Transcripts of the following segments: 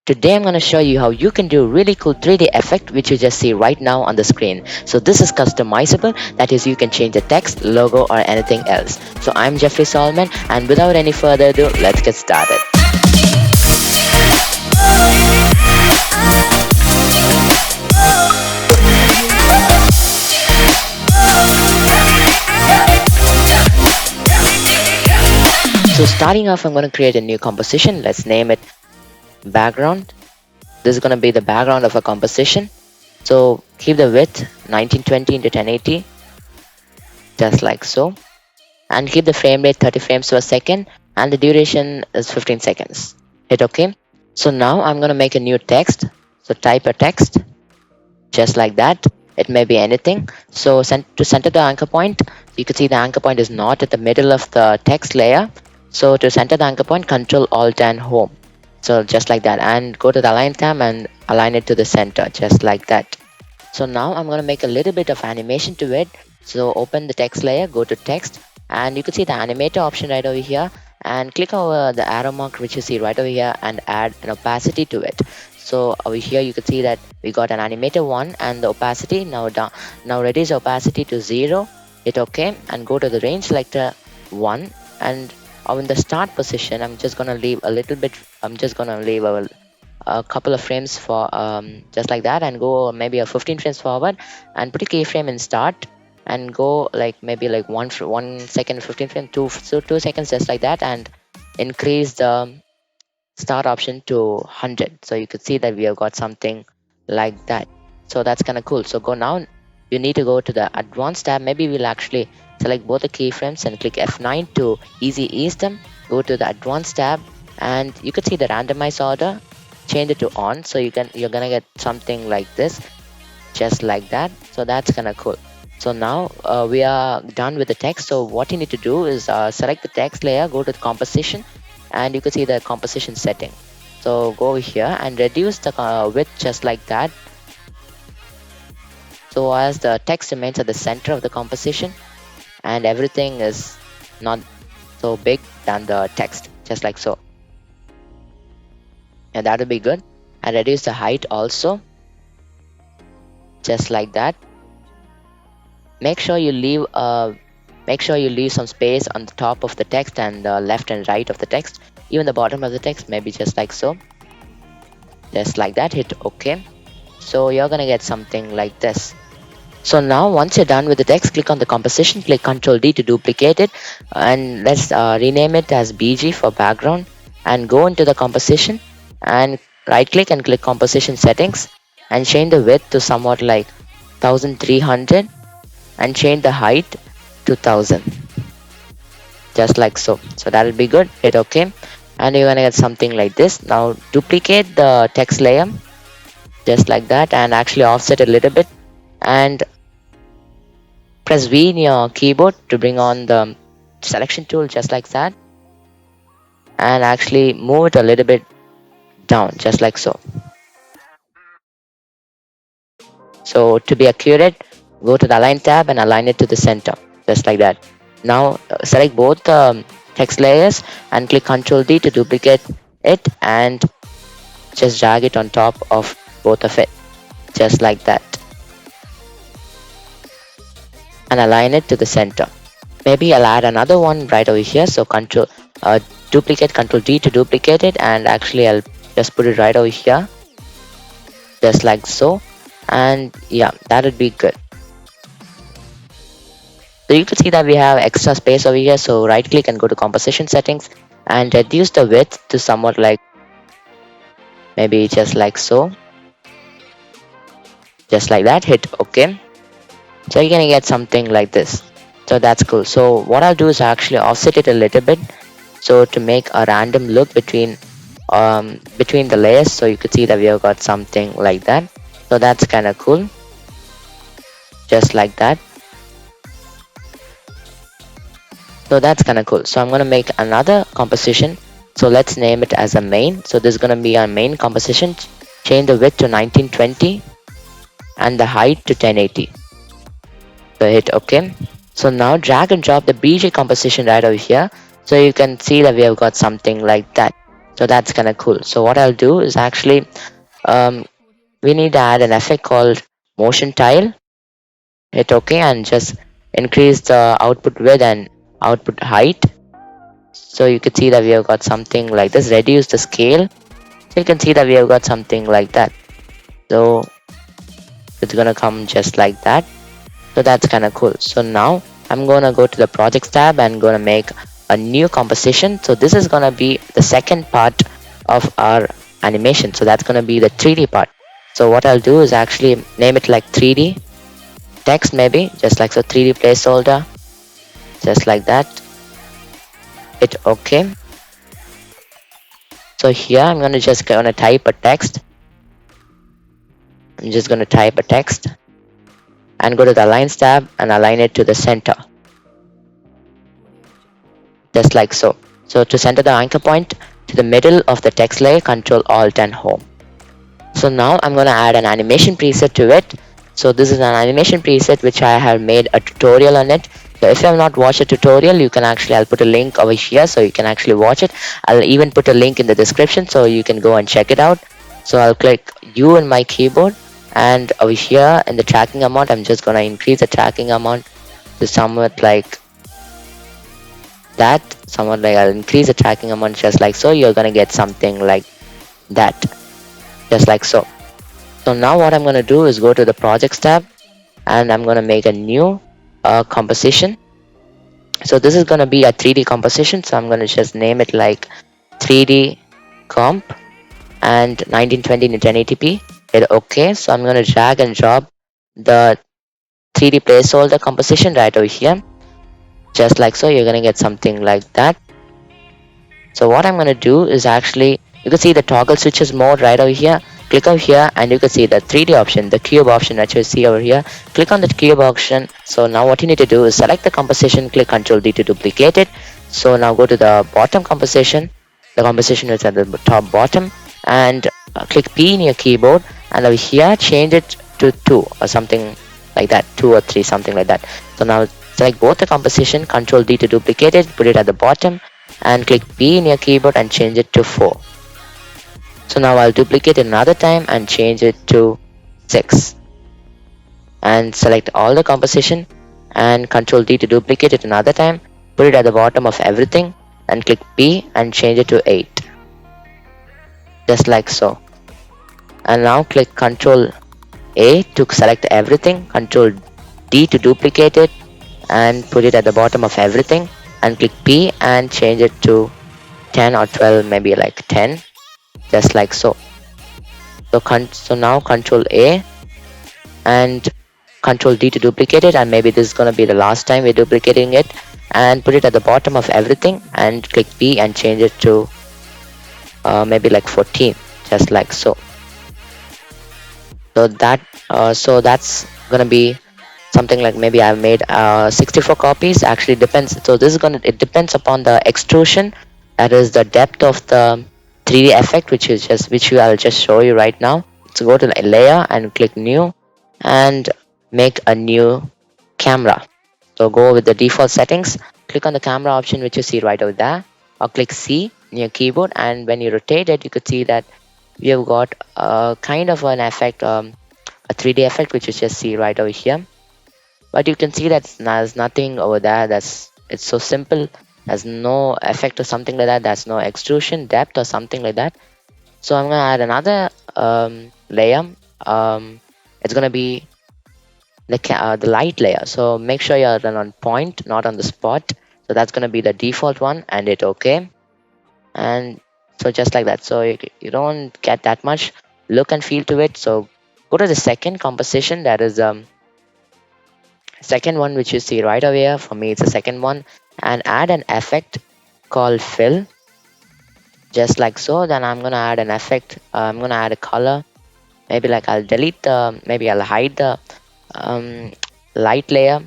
Today I'm going to show you how you can do really cool 3D effect which you just see right now on the screen. So this is customizable, that is you can change the text, logo or anything else. So I'm Jeffrey Solomon and without any further ado, let's get started. So starting off, I'm going to create a new composition. Let's name it background. This is going to be the background of a composition. So keep the width 1920 into 1080, just like so. And keep the frame rate 30 frames per second and the duration is 15 seconds. Hit OK. So now I'm going to make a new text. So type a text just like that. It may be anything. So to center the anchor point, you can see the anchor point is not at the middle of the text layer. So to center the anchor point, Control Alt and Home. So just like that, and go to the align tab and align it to the center just like that. So now I'm going to make a little bit of animation to it. So open the text layer, go to text, and you can see the animator option right over here, and click over the arrow mark which you see right over here and add an opacity to it. So over here you can see that we got an animator 1 and the opacity now down. Now reduce opacity to 0, hit OK and go to the range selector 1, and in the start position I'm just gonna leave a little bit. I'm just gonna leave a couple of frames for just like that, and go maybe a 15 frames forward and put a keyframe in start and go like maybe like 1 second 15 frames, 2 seconds just like that, and increase the start option to 100. So you could see that we have got something like that. So that's kind of cool. So go now, you need to go to the advanced tab. Maybe we'll actually select both the keyframes and click F9 to easy ease them. Go to the advanced tab and you could see the randomize order, change it to on, so you're gonna get something like this, just like that. So that's kind of cool. So now we are done with the text. So what you need to do is select the text layer, go to the composition, and you can see the composition setting. So go over here and reduce the width just like that, so as the text remains at the center of the composition and everything is not so big than the text, just like so. And that will be good. And reduce the height also, just like that. Make sure you leave some space on the top of the text and the left and right of the text, even the bottom of the text, maybe just like so, just like that. Hit OK. So you're gonna get something like this. So now once you're done with the text, click on the composition, click Ctrl D to duplicate it, and let's rename it as BG for background, and go into the composition and right click and click composition settings and change the width to somewhat like 1300 and change the height to 1000, just like so. So that'll be good. Hit OK and you're gonna get something like this. Now duplicate the text layer just like that and actually offset a little bit, and press V in your keyboard to bring on the selection tool just like that, and actually move it a little bit down just like so. So to be accurate, go to the align tab and align it to the center just like that. Now select both text layers and click Ctrl D to duplicate it and just drag it on top of both of it just like that, and align it to the center. Maybe I'll add another one right over here. So duplicate, Ctrl D to duplicate it, and actually I'll just put it right over here just like so, and yeah, that would be good. So you can see that we have extra space over here. So right click and go to composition settings and reduce the width to somewhat like maybe just like so, just like that. Hit OK. So you're gonna get something like this. So that's cool. So what I'll do is actually offset it a little bit, so to make a random look between the layers. So you could see that we have got something like that. So that's kind of cool, just like that. So that's kind of cool. So I'm gonna make another composition. So let's name it as a main. So this is gonna be our main composition. Change the width to 1920 and the height to 1080. So hit OK. So now drag and drop the BG composition right over here. So you can see that we have got something like that. So that's kind of cool. So what I'll do is actually um, we need to add an effect called motion tile. Hit OK and just increase the output width and output height. So you can see that we have got something like this. Reduce the scale. So you can see that we have got something like that. So it's gonna come just like that. So that's kind of cool. So now I'm gonna go to the projects tab and gonna make a new composition. So this is gonna be the second part of our animation. So that's gonna be the 3D part. So what I'll do is actually name it like 3D text, maybe just like so, 3D placeholder, just like that. Hit OK. So here I'm gonna type a text. I'm just gonna type a text and go to the align tab and align it to the center, just like so. So to center the anchor point to the middle of the text layer, Control Alt and Home. So now I'm gonna add an animation preset to it. So this is an animation preset which I have made a tutorial on it. So if you have not watched a tutorial, you can actually, I'll put a link over here so you can actually watch it. I'll even put a link in the description so you can go and check it out. So I'll click U in my keyboard, and over here in the tracking amount, I'm just gonna increase the tracking amount to somewhat like that. Somewhat like I'll increase the tracking amount just like so. You're gonna get something like that, just like so. So now what I'm gonna do is go to the projects tab and I'm gonna make a new composition. So this is gonna be a 3D composition. So I'm gonna just name it like 3D comp and 1920 in 1080p. Hit OK. So I'm gonna drag and drop the 3D placeholder composition right over here, just like so. You're gonna get something like that. So what I'm gonna do is actually, you can see the toggle switches mode right over here. Click over here and you can see the 3D option, the cube option that you see over here. Click on the cube option. So now what you need to do is select the composition, click Ctrl D to duplicate it. So now go to the bottom composition. The composition is at the top bottom, and click P in your keyboard, and over here change it to 2 or something like that, 2 or 3, something like that. So now select both the composition, Ctrl D to duplicate it, put it at the bottom, and click P in your keyboard and change it to 4. So now I'll duplicate it another time and change it to 6, and select all the composition and Ctrl D to duplicate it another time, put it at the bottom of everything and click P and change it to 8, just like so. And now click Ctrl A to select everything, Ctrl D to duplicate it and put it at the bottom of everything, and click P and change it to 10 or 12, maybe like 10, just like so. So now Control A and Control D to duplicate it, and maybe this is gonna be the last time we're duplicating it, and put it at the bottom of everything and click P and change it to maybe like 14, just like so. So that's gonna be something like, maybe I've made 64 copies. Actually depends. So this is it depends upon the extrusion, that is the depth of the 3D effect, I'll just show you right now. So go to the layer and click new and make a new camera. So go with the default settings, click on the camera option which you see right over there, or click C in your keyboard, and when you rotate it, you could see that we have got kind of an effect, a 3D effect, which you just see right over here. But you can see that there's nothing over there. It's so simple. There's no effect or something like that. There's no extrusion depth or something like that. So I'm gonna add another layer. It's gonna be the light layer. So make sure you're on point, not on the spot. So that's gonna be the default one, and hit OK. And so just like that. So you don't get that much look and feel to it. So go to the second composition, that is second one which you see right over here. For me it's the second one, and add an effect called fill, just like so. Then I'm gonna add an effect. I'm gonna add a color. Maybe like I'll delete the, maybe I'll hide the light layer,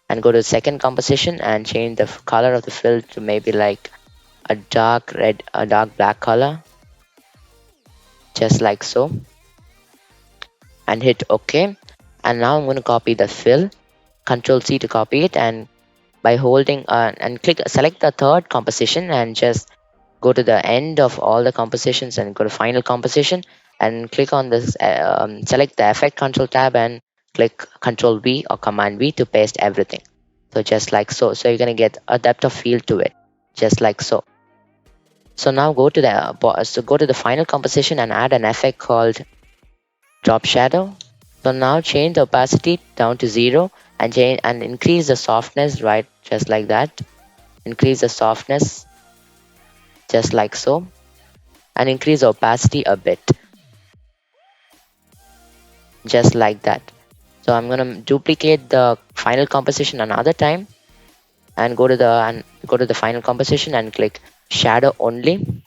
and go to the second composition and change the color of the fill to maybe like a dark red, a dark black color, just like so, and hit OK. And now I'm going to copy the fill, Control C to copy it, and by holding and select the third composition and just go to the end of all the compositions and go to final composition and click on this, select the effect control tab and click Control V or Command V to paste everything. So just like so. So you're going to get a depth of field to it, just like so. So now go to the final composition and add an effect called drop shadow. So now change the opacity down to 0 and increase the softness, right, just like that. Increase the softness just like so, and increase the opacity a bit, just like that. So I'm gonna duplicate the final composition another time and go to the final composition and click shadow only.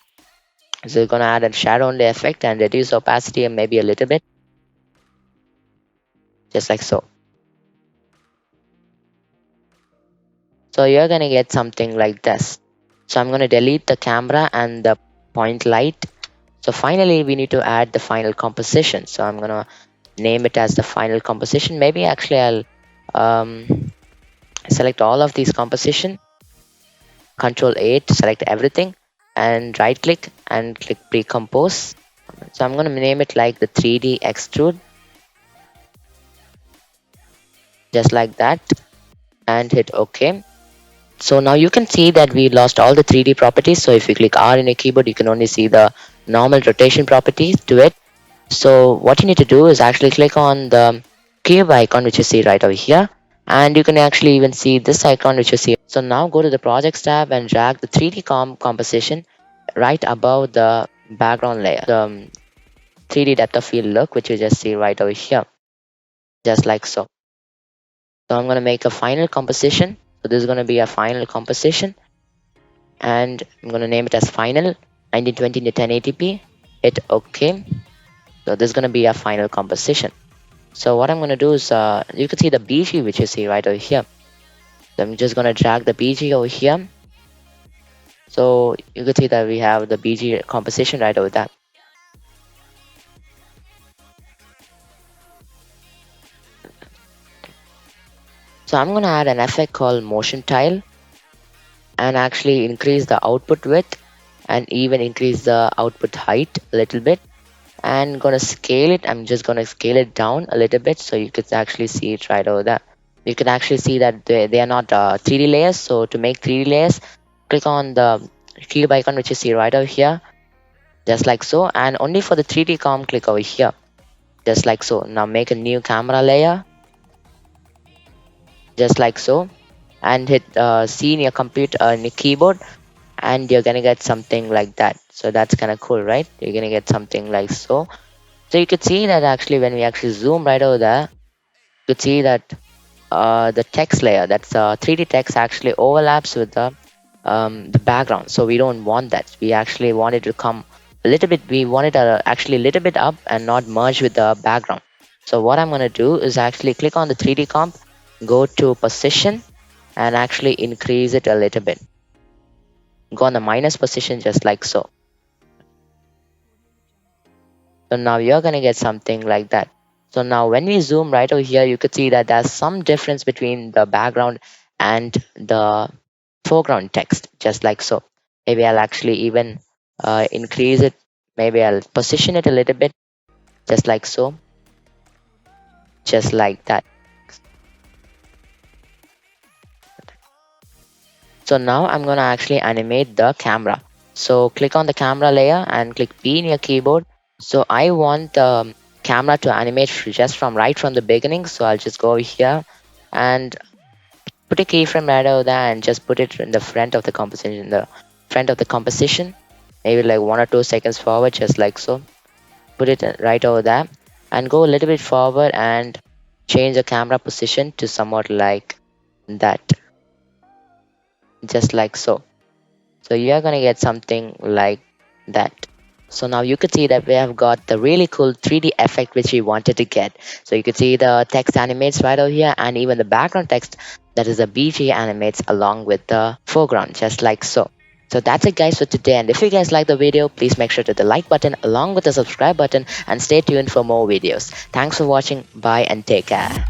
So you're gonna add a shadow only effect and reduce the opacity and maybe a little bit, just like so. So you're gonna get something like this. So I'm gonna delete the camera and the point light. So finally we need to add the final composition. So I'm gonna name it as the final composition. Maybe actually I'll select all of these composition, Control A to select everything, and right click and click pre-compose. So I'm gonna name it like the 3D extrude, just like that, and hit OK. So now you can see that we lost all the 3D properties. So if you click R in your keyboard, you can only see the normal rotation properties to it. So what you need to do is actually click on the cube icon which you see right over here, and you can actually even see this icon which you see. So now go to the projects tab and drag the 3D composition right above the background layer, the 3D depth of field look which you just see right over here, just like so. So I'm going to make a final composition. So this is going to be a final composition, and I'm going to name it as final 1920 to 1080p. Hit OK. So this is going to be a final composition. So what I'm going to do is, you can see the BG which you see right over here. So I'm just going to drag the BG over here. So you can see that we have the BG composition right over there. So I'm going to add an effect called motion tile and actually increase the output width and even increase the output height a little bit, and gonna scale it. I'm just gonna scale it down a little bit so you could actually see it right over there. You can actually see that they are not 3D layers. So to make 3D layers, click on the cube icon which you see right over here, just like so, and only for the 3D click over here, just like so. Now make a new camera layer, just like so, and hit C in your computer, in your keyboard, and you're gonna get something like that. So that's kind of cool, right? You're gonna get something like so. So you could see that actually when we actually zoom right over there, you could see that the text layer, that's 3D text, actually overlaps with the background. So we don't want that. We actually want it to come a little bit, we want it actually a little bit up and not merge with the background. So what I'm going to do is actually click on the 3D comp, go to position, and actually increase it a little bit. Go on the minus position, just like so. So now you're going to get something like that. So now when we zoom right over here, you could see that there's some difference between the background and the foreground text, just like so. Maybe I'll actually even increase it. Maybe I'll position it a little bit, just like so, just like that. So now I'm going to actually animate the camera. So click on the camera layer and click P in your keyboard. So I want the camera to animate just right from the beginning. So I'll just go over here and put a keyframe right over there and just put it in the front of the composition, maybe like 1 or 2 seconds forward, just like so. Put it right over there and go a little bit forward and change the camera position to somewhat like that, just like so. So you're gonna get something like that. So now you could see that we have got the really cool 3D effect which we wanted to get. So you could see the text animates right over here, and even the background text, that is a BG, animates along with the foreground, just like so. So that's it guys for today, and if you guys like the video, please make sure to hit the like button along with the subscribe button and stay tuned for more videos. Thanks for watching, bye and take care.